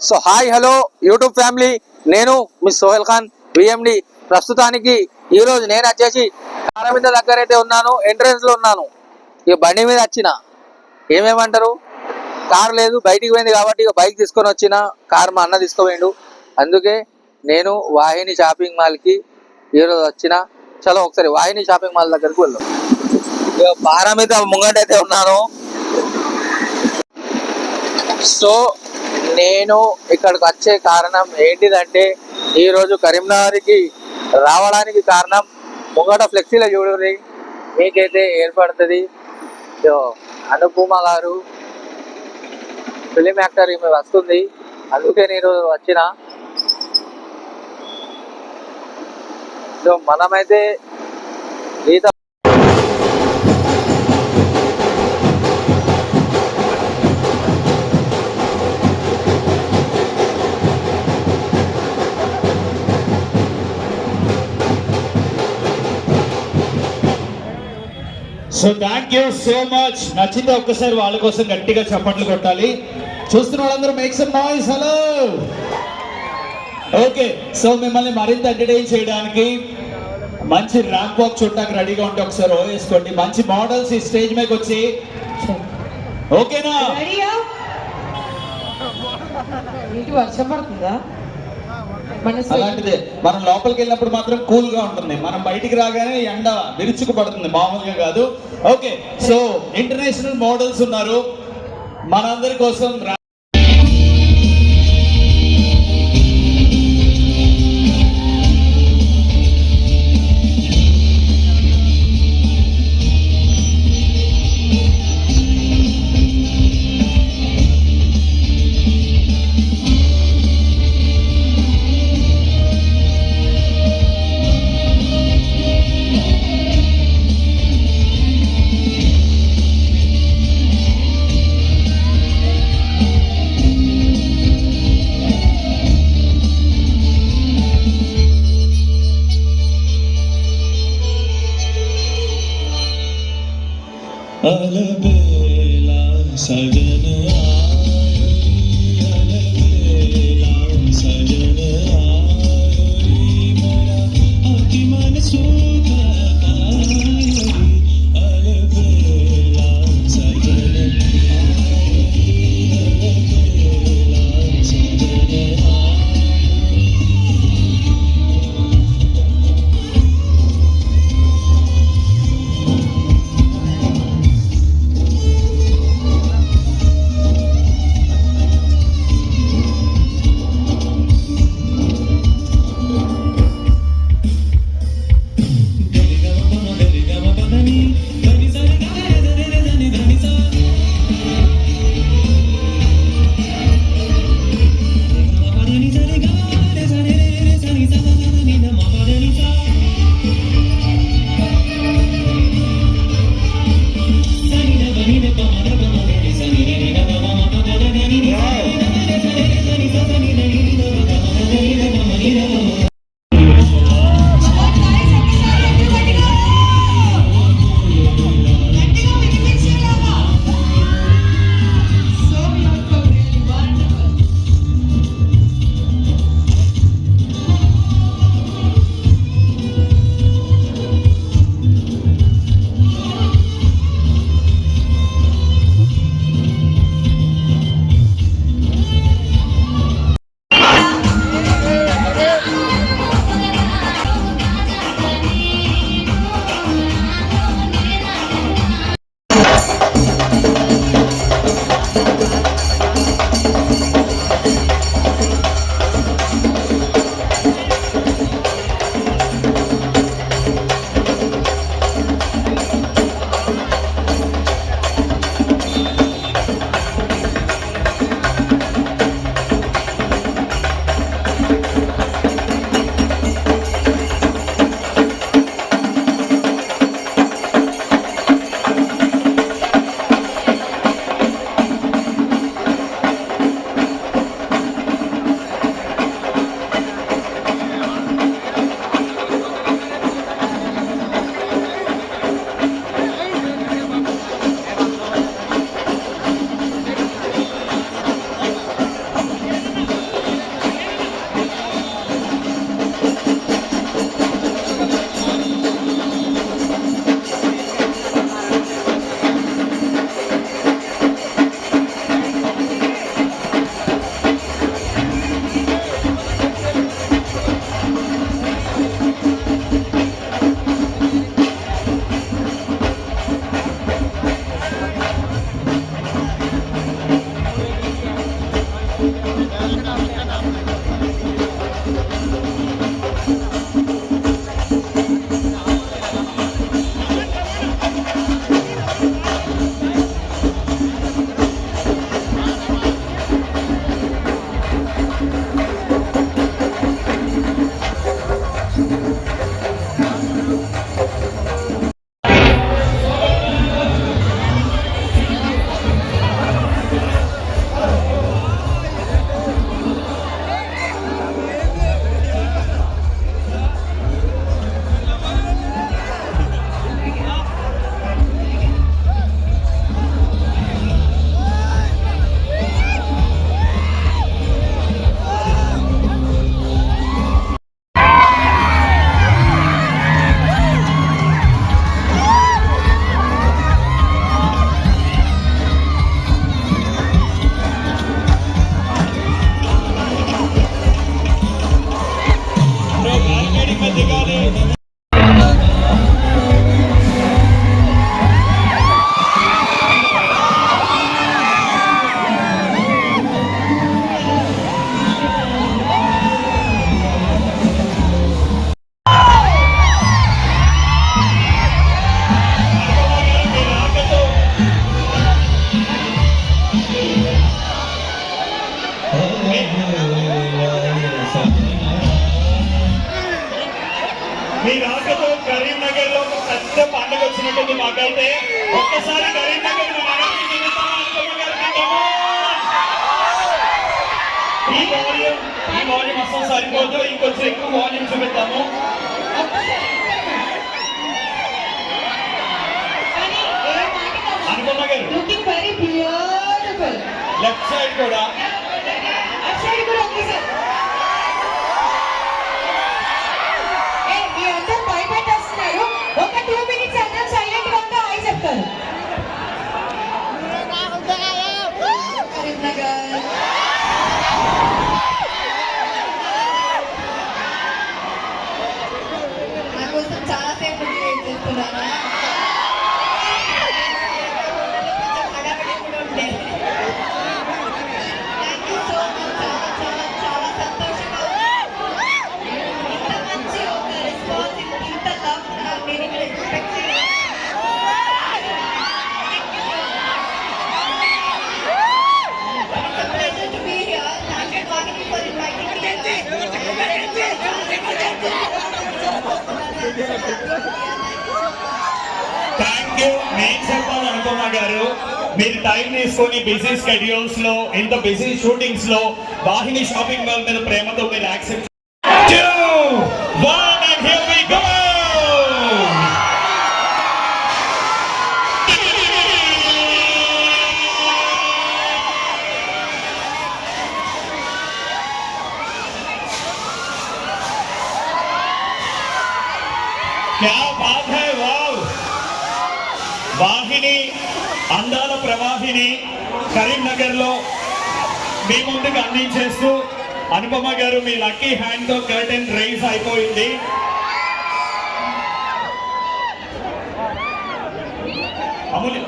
So hi hello YouTube family, నేను miss Sohel Khan VMD. ప్రస్తుతానికి ఈరోజు నేను వచ్చేసి కారమింద దగ్గర అయితే ఉన్నాను, ఎంట్రన్స్ లో ఉన్నాను. ఇక బండి మీద వచ్చిన ఏమేమంటారు, కారు లేదు బయటికి పోయింది కాబట్టి ఇక బైక్ తీసుకొని వచ్చిన. కారు మా అన్న తీసుకుపోయిండు, అందుకే నేను వాహిని షాపింగ్ మాల్కి ఈరోజు వచ్చిన. చలో ఒకసారి వాహిని షాపింగ్ మాల్ దగ్గరికి వెళ్దాం. ఇక పారమిత ముంగటైతే ఉన్నాను. సో నేను ఇక్కడికి వచ్చే కారణం ఏంటిదంటే, ఈరోజు కరీంనగర్కి రావడానికి కారణం ముంగట ఫ్లెక్సీలో చూడండి, మీకైతే ఏర్పడుతుంది. అనుపమ గారు ఫిలిం యాక్టర్ ఈమె వస్తుంది, అందుకే నేను వచ్చిన. సో మనమైతే Geetha so thank you so much. నచ్చింది ఒక్కసారి వాళ్ళ కోసం గట్టిగా చప్పట్లు కొట్టాలి. చూస్తున్న వాళ్ళందరూ make some noise. Hello. Okay, so మిమ్మల్ని మరింత ఎంటర్టైన్ చేయడానికి మంచి ర్యాంప్ వాక్ చూడటానికి రెడీగా ఉంటే ఒకసారి ఓ వేసుకోండి. మంచి మోడల్స్ ఈ స్టేజ్ మీదకి వచ్చి, ఓకేనా? వర్షం పడుతుందా? అలాంటిదే, మనం లోపలికి వెళ్ళినప్పుడు మాత్రం కూల్ గా ఉంటుంది, మనం బయటికి రాగానే ఎండ విరుచుకు పడుతుంది, మామూలుగా కాదు. ఓకే, సో ఇంటర్నేషనల్ మోడల్స్ ఉన్నారు మనందరి కోసం. మీ రాకతో కరీంనగర్ లో ఒక పెద్ద పండుగ వచ్చినట్టుంది మాకైతే. ఒక్కసారి కరీంనగర్ ఈ వాల్యూమ్ అసలు సరిపోదు, ఇంకొంచెం ఎక్కువ వాల్యూమ్ చూపిద్దాము. అనుకున్నా గారు looking very beautiful. Left side కూడా అటు సైడ్ కూడా ఓకే సార్. మీ అందరూ భయపెట్టేస్తున్నారు. ఒక 2 minutes అందరూ సైలెంట్ గా ఉంటే హాయ్ చెప్తారు. కరీంనగర్ నా కోసం చాలా సేపు వెయిట్ చేస్తున్నాను. Thank you. నేను చెప్పాలి అనుకున్నా గారు, మీరు టైం తీసుకొని బిజీ స్కెడ్యూల్స్ లో, ఇంత బిజీ షూటింగ్స్ లో వాహిని షాపింగ్ మాల్ మీద ప్రేమతో మీరు accept 2, 1 and here we go. क्या बात है, वाव. వాహిని అందాల ప్రవాహిని కరీంనగర్ లో మీ ముందుకు అందించేస్తూ అనుపమ గారు మీ లక్కీ హ్యాండ్ తో కర్టెన్ రైజ్ అయిపోయింది. అమూల్య